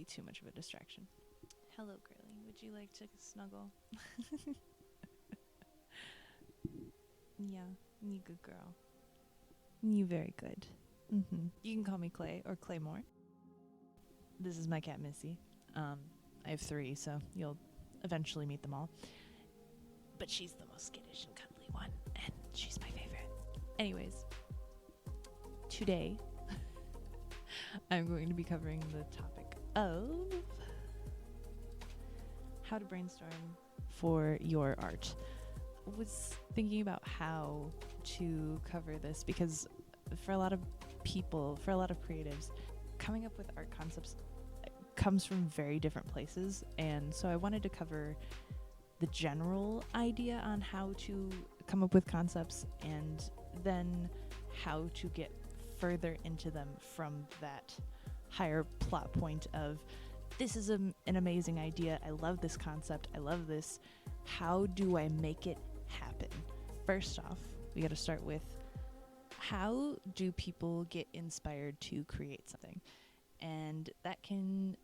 be too much of a distraction. Hello, girly. Would you like to snuggle? Yeah, you good girl. You very good. You can call me Clay or Claymore. This is my cat, Missy. I have 3, so you'll eventually meet them all. But she's the most skittish and cuddly one, and she's my favorite. Anyways, today I'm going to be covering the topic of how to brainstorm for your art. I was thinking about how to cover this because for a lot of people, for a lot of creatives, coming up with art concepts comes from very different places, and so I wanted to cover the general idea on how to come up with concepts and then how to get further into them from that higher plot point of this is an amazing idea, I love this concept, I love this, how do I make it happen? First off, we got to start with how do people get inspired to create something? And that can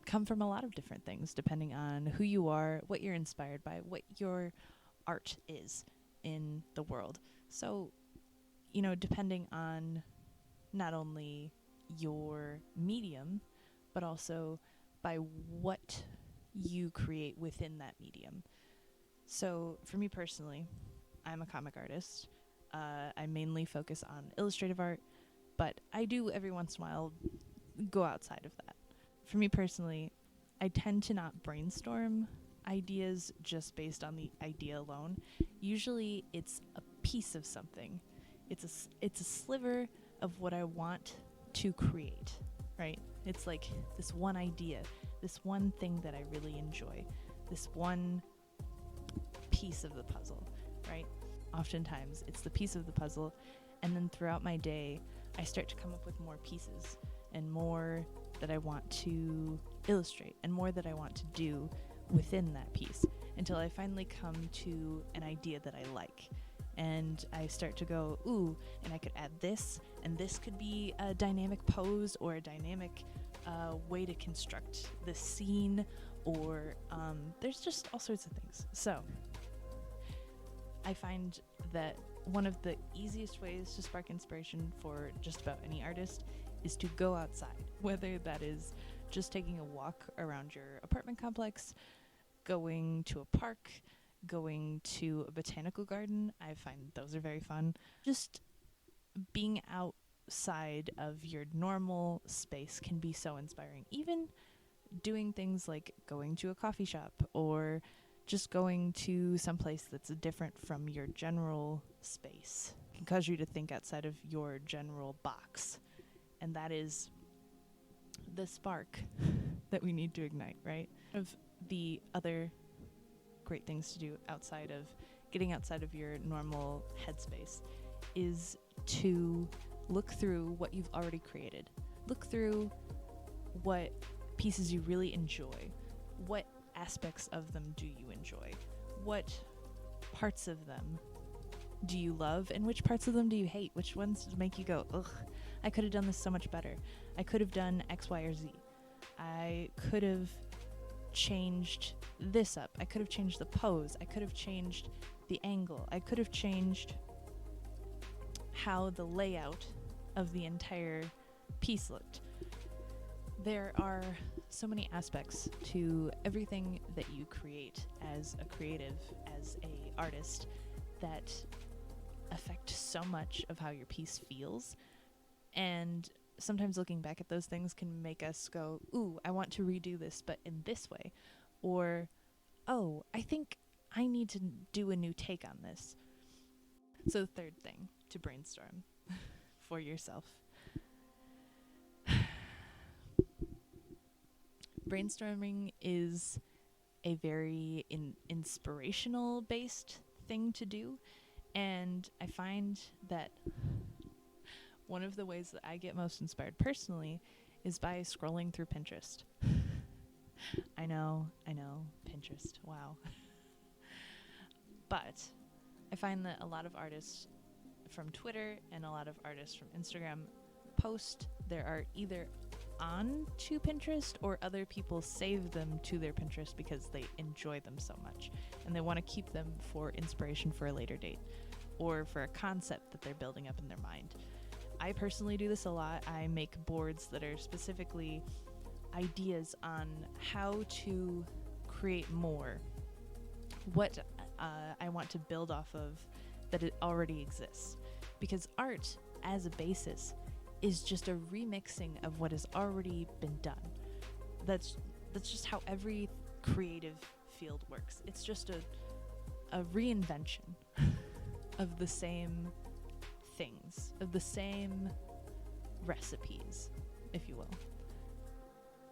come from a lot of different things depending on who you are, what you're inspired by, what your art is in the world. So, depending on not only your medium, but also by what you create within that medium. So for me personally, I'm a comic artist. I mainly focus on illustrative art, but I do every once in a while go outside of that. For me personally, I tend to not brainstorm ideas just based on the idea alone. Usually it's a piece of something. It's a sliver of what I want to create, right? It's like this one idea, this one thing that I really enjoy, this one piece of the puzzle, right? Oftentimes it's the piece of the puzzle, and then throughout my day I start to come up with more pieces and more that I want to illustrate and more that I want to do within that piece until I finally come to an idea that I like. And I start to go, ooh, and I could add this, and this could be a dynamic pose or a dynamic way to construct the scene, or there's just all sorts of things. So I find that one of the easiest ways to spark inspiration for just about any artist is to go outside, whether that is just taking a walk around your apartment complex, going to a park, going to a botanical garden. I find those are very fun. Just being outside of your normal space can be so inspiring. Even doing things like going to a coffee shop or just going to some place that's different from your general space can cause you to think outside of your general box. And that is the spark that we need to ignite, right? Of the other great things to do outside of getting outside of your normal headspace is to look through what you've already created. Look through what pieces you really enjoy. What aspects of them do you enjoy? What parts of them do you love? And which parts of them do you hate? Which ones make you go, ugh, I could have done this so much better. I could have done X, Y, or Z. I could have changed this up. I could have changed the pose. I could have changed the angle. I could have changed how the layout of the entire piece looked. There are so many aspects to everything that you create as a creative, as a artist, that affect so much of how your piece feels. And sometimes looking back at those things can make us go, ooh, I want to redo this, but in this way. Or, oh, I think I need to do a new take on this. So the third thing to brainstorm for yourself. Brainstorming is a very inspirational based thing to do. And I find that one of the ways that I get most inspired personally is by scrolling through Pinterest. I know, Pinterest, wow. But I find that a lot of artists from Twitter and a lot of artists from Instagram post their art either onto Pinterest, or other people save them to their Pinterest because they enjoy them so much and they want to keep them for inspiration for a later date or for a concept that they're building up in their mind. I personally do this a lot. I make boards that are specifically ideas on how to create more, what I want to build off of that it already exists, because art as a basis is just a remixing of what has already been done. That's just how every creative field works. It's just a reinvention of the same things, of the same recipes, if you will.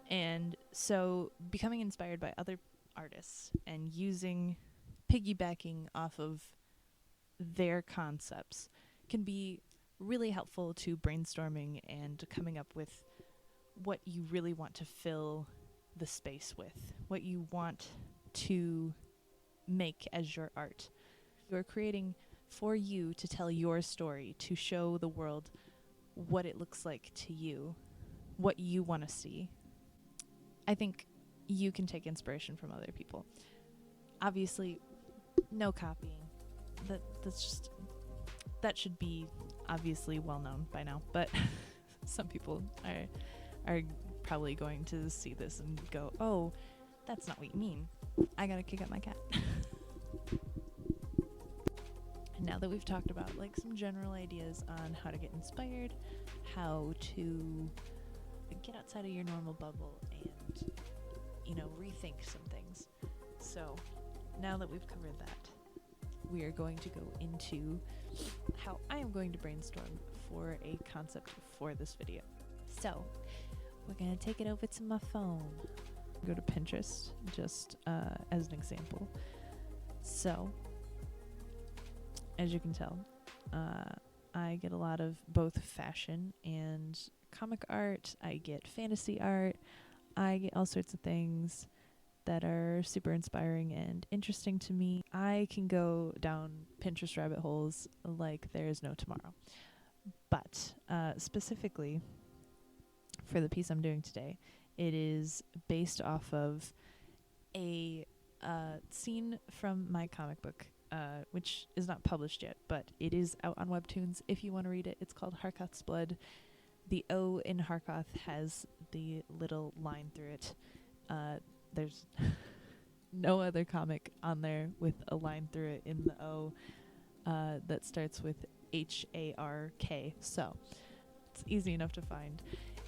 And so becoming inspired by other artists and piggybacking off of their concepts can be really helpful to brainstorming and coming up with what you really want to fill the space with, what you want to make as your art. You're creating for you to tell your story, to show the world what it looks like to you, what you want to see. I think you can take inspiration from other people. Obviously, no copying. That should be obviously well known by now, but some people are probably going to see this and go, "Oh, that's not what you mean. I gotta kick up my cat." And now that we've talked about like some general ideas on how to get inspired, how to get outside of your normal bubble and, rethink some things. So now that we've covered that, we are going to go into how I am going to brainstorm for a concept for this video. So we're going to take it over to my phone. Go to Pinterest, just as an example. So, as you can tell, I get a lot of both fashion and comic art. I get fantasy art. I get all sorts of things that are super inspiring and interesting to me. I can go down Pinterest rabbit holes like there is no tomorrow. But specifically for the piece I'm doing today, it is based off of a scene from my comic book, which is not published yet, but it is out on Webtoons if you want to read it. It's called Harkøth's Blood. The O in Harkøth has the little line through it. There's no other comic on there with a line through it in the O that starts with Hark. So it's easy enough to find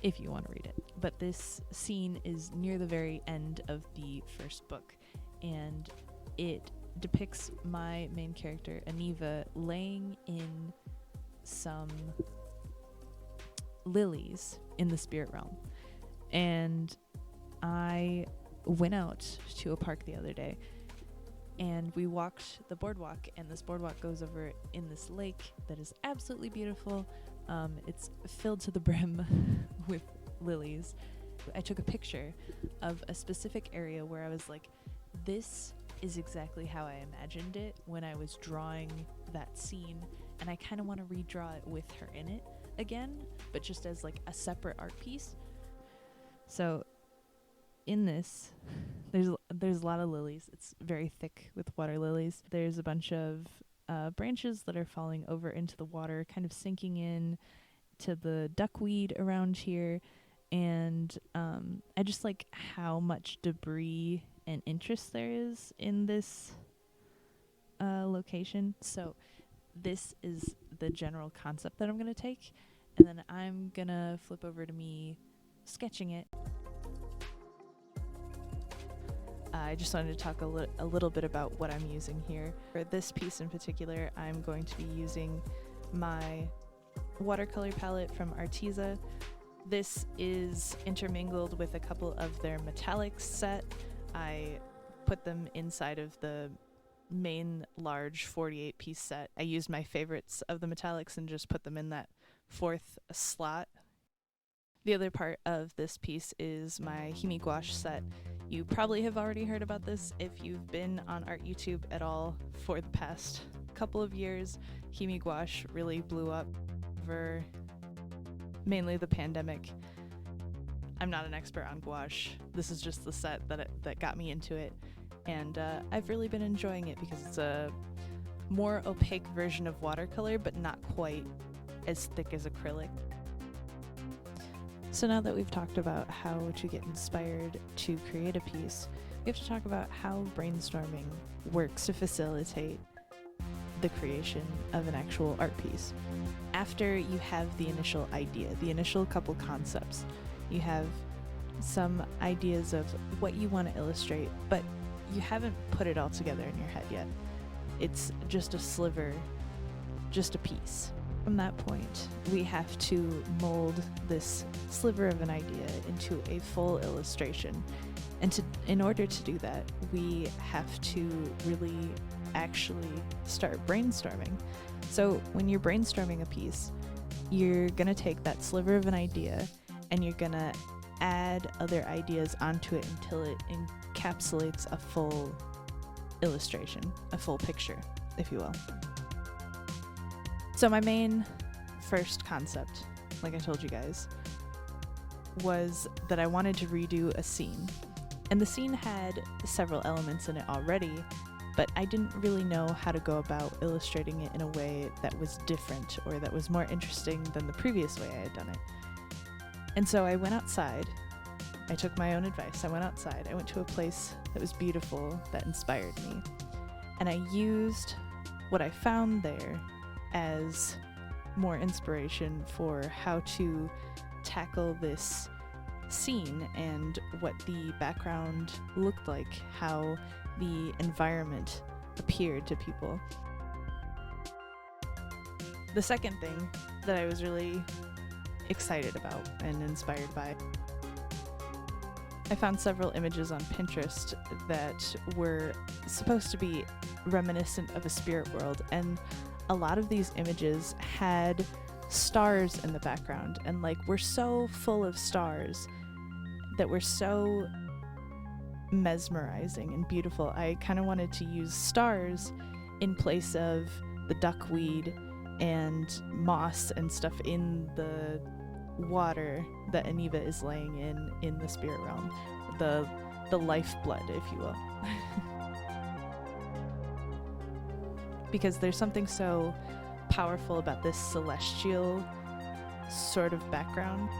if you want to read it. But this scene is near the very end of the first book, and it depicts my main character, Aniva, laying in some lilies in the spirit realm. And I went out to a park the other day and we walked the boardwalk, and this boardwalk goes over in this lake that is absolutely beautiful. It's filled to the brim with lilies. I took a picture of a specific area where I was like, this is exactly how I imagined it when I was drawing that scene, and I kind of want to redraw it with her in it again, but just as like a separate art piece. So in this, there's a lot of lilies. It's very thick with water lilies. There's a bunch of branches that are falling over into the water, kind of sinking in to the duckweed around here. And I just like how much debris and interest there is in this location. So this is the general concept that I'm going to take, and then I'm going to flip over to me sketching it. I just wanted to talk a little bit about what I'm using here. For this piece in particular, I'm going to be using my watercolor palette from Arteza. This is intermingled with a couple of their metallics set. I put them inside of the main large 48 piece set. I used my favorites of the metallics and just put them in that fourth slot. The other part of this piece is my Himi gouache set. You probably have already heard about this if you've been on Art YouTube at all for the past couple of years. Himi gouache really blew up over mainly the pandemic. I'm not an expert on gouache. This is just the set that got me into it, and I've really been enjoying it because it's a more opaque version of watercolor, but not quite as thick as acrylic. So now that we've talked about how to get inspired to create a piece, we have to talk about how brainstorming works to facilitate the creation of an actual art piece. After you have the initial idea, the initial couple concepts, you have some ideas of what you want to illustrate, but you haven't put it all together in your head yet. It's just a sliver, just a piece. From that point, we have to mold this sliver of an idea into a full illustration. And in order to do that, we have to really actually start brainstorming. So when you're brainstorming a piece, you're gonna take that sliver of an idea and you're gonna add other ideas onto it until it encapsulates a full illustration, a full picture, if you will. So my main first concept, like I told you guys, was that I wanted to redo a scene. And the scene had several elements in it already, but I didn't really know how to go about illustrating it in a way that was different or that was more interesting than the previous way I had done it. And so I went outside. I took my own advice. I went outside. I went to a place that was beautiful, that inspired me. And I used what I found there as more inspiration for how to tackle this scene and what the background looked like, how the environment appeared to people. The second thing that I was really excited about and inspired by, I found several images on Pinterest that were supposed to be reminiscent of a spirit world, and a lot of these images had stars in the background, and were so full of stars that were so mesmerizing and beautiful. I kind of wanted to use stars in place of the duckweed and moss and stuff in the water that Aniva is laying in the spirit realm, the lifeblood, if you will. Because there's something so powerful about this celestial sort of background.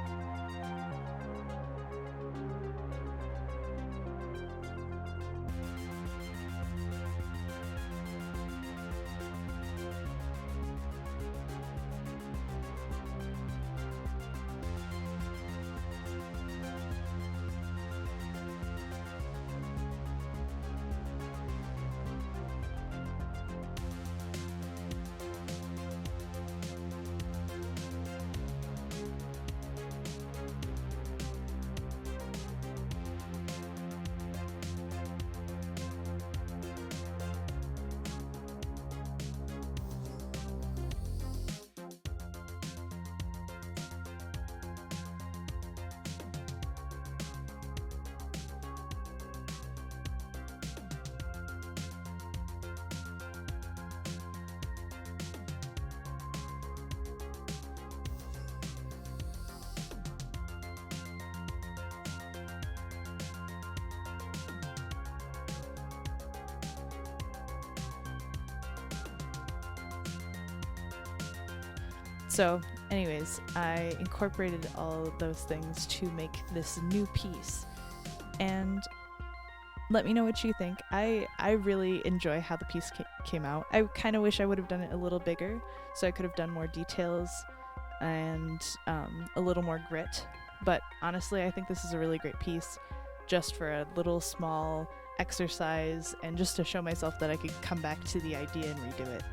So anyways, I incorporated all of those things to make this new piece, and let me know what you think. I really enjoy how the piece came out. I kind of wish I would have done it a little bigger, so I could have done more details and a little more grit, but honestly I think this is a really great piece just for a little small exercise and just to show myself that I could come back to the idea and redo it.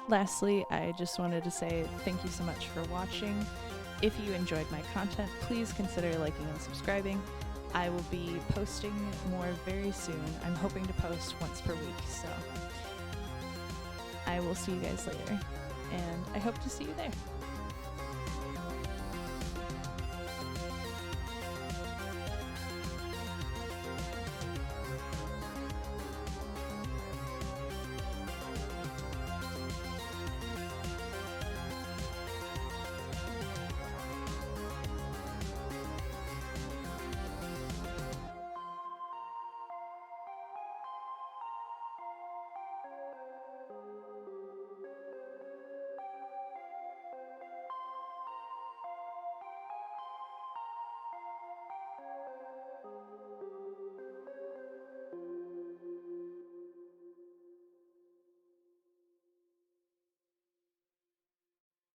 Lastly, I just wanted to say thank you so much for watching. If you enjoyed my content, please consider liking and subscribing. I will be posting more very soon. I'm hoping to post once per week, so I will see you guys later, and I hope to see you there.